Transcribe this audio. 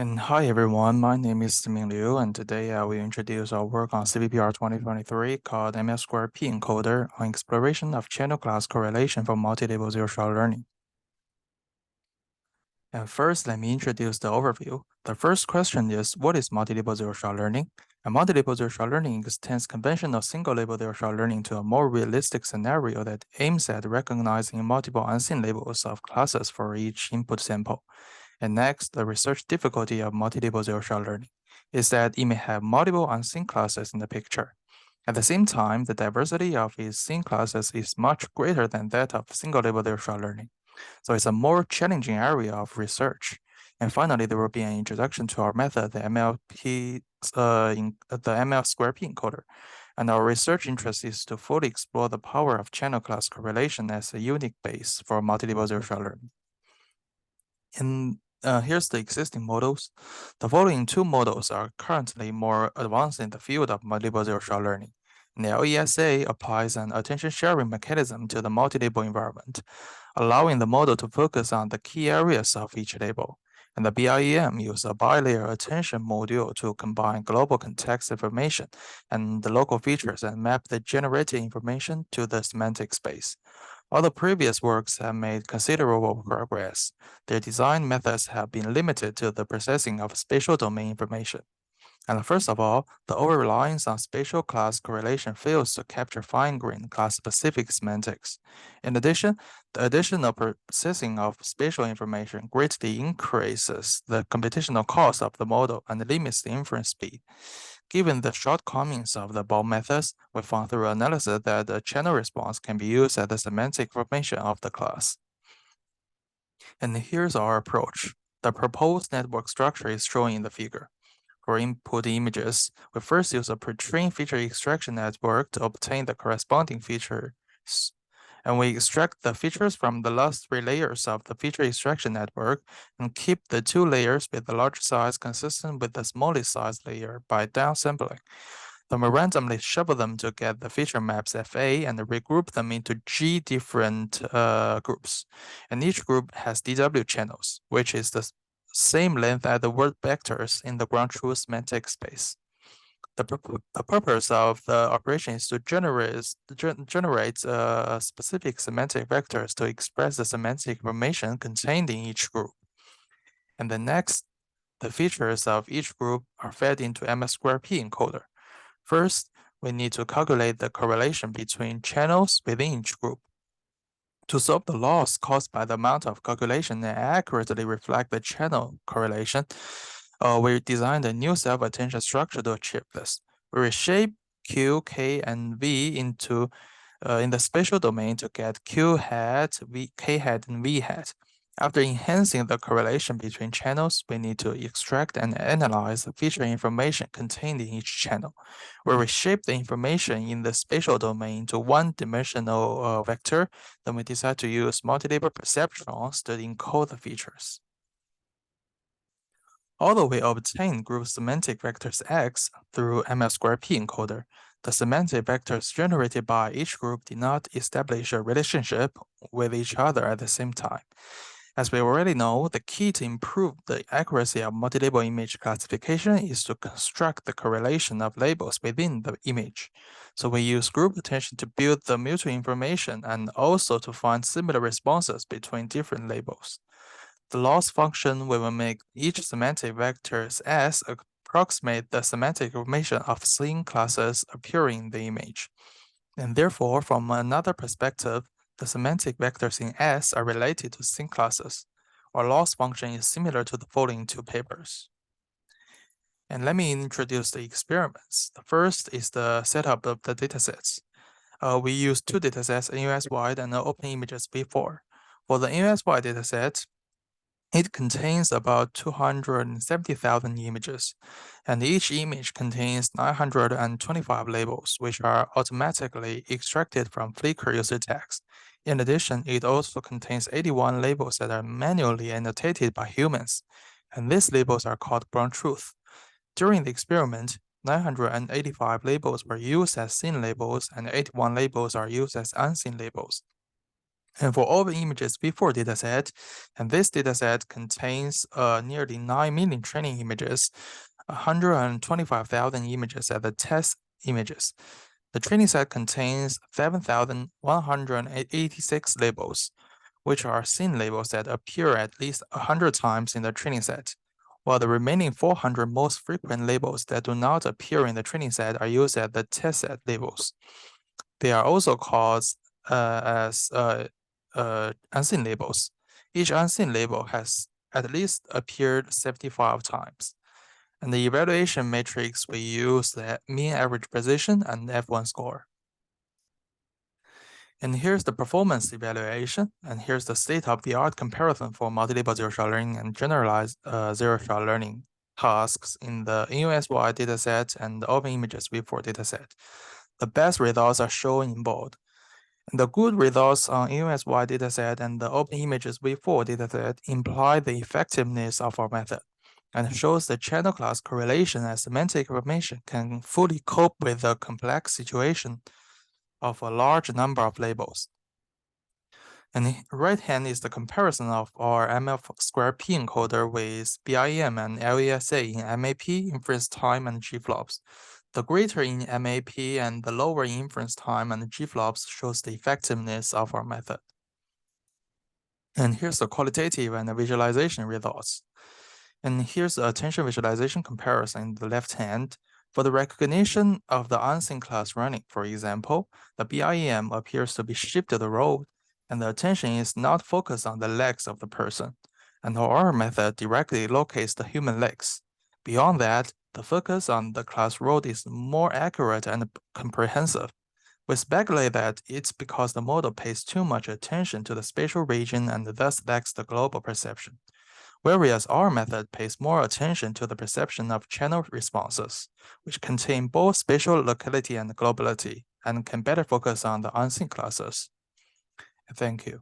And hi everyone, my name is Ming Liu, and today I will introduce our work on CVPR 2023 called ML2P-Encoder on exploration of channel class correlation for multi-label zero-shot learning. And first, let me introduce the overview. The first question is, what is multi-label zero-shot learning? And multi-label zero-shot learning extends conventional single-label zero-shot learning to a more realistic scenario that aims at recognizing multiple unseen labels of classes for each input sample. And next, the research difficulty of multi-label zero-shot learning is that it may have multiple unseen classes in the picture. At the same time, the diversity of its seen classes is much greater than that of single-label zero-shot learning. So it's a more challenging area of research. And finally, there will be an introduction to our method, the ML square P encoder. And our research interest is to fully explore the power of channel class correlation as a unique base for multi-label zero-shot learning. And here's the existing models. The following two models are currently more advanced in the field of multi-label zero-shot learning. And the LESA applies an attention-sharing mechanism to the multi-label environment, allowing the model to focus on the key areas of each label. And the BIEM uses a bilayer attention module to combine global context information and the local features and map the generated information to the semantic space. Although previous works have made considerable progress, their design methods have been limited to the processing of spatial domain information. And first of all, the over-reliance on spatial class correlation fails to capture fine-grained class-specific semantics. In addition, the additional processing of spatial information greatly increases the computational cost of the model and limits the inference speed. Given the shortcomings of the above methods, we found through analysis that the channel response can be used as the semantic formation of the class. And here's our approach. The proposed network structure is shown in the figure. For input images, we first use a pre-trained feature extraction network to obtain the corresponding features. And we extract the features from the last three layers of the feature extraction network and keep the two layers with the large size consistent with the smallest size layer by downsampling. Then we randomly shuffle them to get the feature maps FA and regroup them into G different groups. And each group has DW channels, which is the same length as the word vectors in the ground truth semantic space. The purpose of the operation is to generate specific semantic vectors to express the semantic information contained in each group. And the next, the features of each group are fed into MS2P encoder. First, we need to calculate the correlation between channels within each group. To solve the loss caused by the amount of calculation and accurately reflect the channel correlation, we designed a new self-attention structure to achieve this. We reshape Q, K, and V into in the spatial domain to get Q hat, K hat, and V hat. After enhancing the correlation between channels, we need to extract and analyze the feature information contained in each channel. We reshape the information in the spatial domain to one-dimensional vector. Then we decide to use multi-label perceptrons to encode the features. Although we obtain group semantic vectors X through ML2P encoder, the semantic vectors generated by each group did not establish a relationship with each other at the same time. As we already know, the key to improve the accuracy of multi-label image classification is to construct the correlation of labels within the image. So we use group attention to build the mutual information and also to find similar responses between different labels. The loss function will make each semantic vectors S approximate the semantic information of seen classes appearing in the image. And therefore, from another perspective, the semantic vectors in S are related to seen classes. Our loss function is similar to the following two papers. And let me introduce the experiments. The first is the setup of the datasets. We use two datasets, NUS-wide and Open Images V4. For the NUS-wide dataset, it contains about 270,000 images, and each image contains 925 labels, which are automatically extracted from Flickr user text. In addition, it also contains 81 labels that are manually annotated by humans, and these labels are called ground truth. During the experiment, 985 labels were used as seen labels, and 81 labels are used as unseen labels. And for all the images V4 dataset, and this dataset contains nearly 9 million training images, 125,000 images as the test images. The training set contains 7,186 labels, which are scene labels that appear at least 100 times in the training set, while the remaining 400 most frequent labels that do not appear in the training set are used as the test set labels. They are also called as unseen labels. Each unseen label has at least appeared 75 times. And the evaluation matrix, we use the mean average position and F1 score. And here's the performance evaluation, and here's the state-of-the-art comparison for multi-label zero-shot learning and generalized zero-shot learning tasks in the NUSY dataset and the Open Images V4 dataset. The best results are shown in bold. And the good results on NUSY dataset and the Open Images V4 dataset imply the effectiveness of our method and shows the channel class correlation as semantic information can fully cope with the complex situation of a large number of labels. And the right hand is the comparison of our ML2P-Encoder with BIM and LESA in MAP, inference time, and G-flops. The greater in MAP and the lower in inference time and G-flops shows the effectiveness of our method. And here's the qualitative and the visualization results. And here's the attention visualization comparison in the left hand. For the recognition of the unseen class running, for example, the BIM appears to be shifted to the road, and the attention is not focused on the legs of the person. And our method directly locates the human legs. Beyond that, the focus on the class road is more accurate and comprehensive. We speculate that it's because the model pays too much attention to the spatial region and thus lacks the global perception, whereas our method pays more attention to the perception of channel responses, which contain both spatial locality and globality, and can better focus on the unseen classes. Thank you.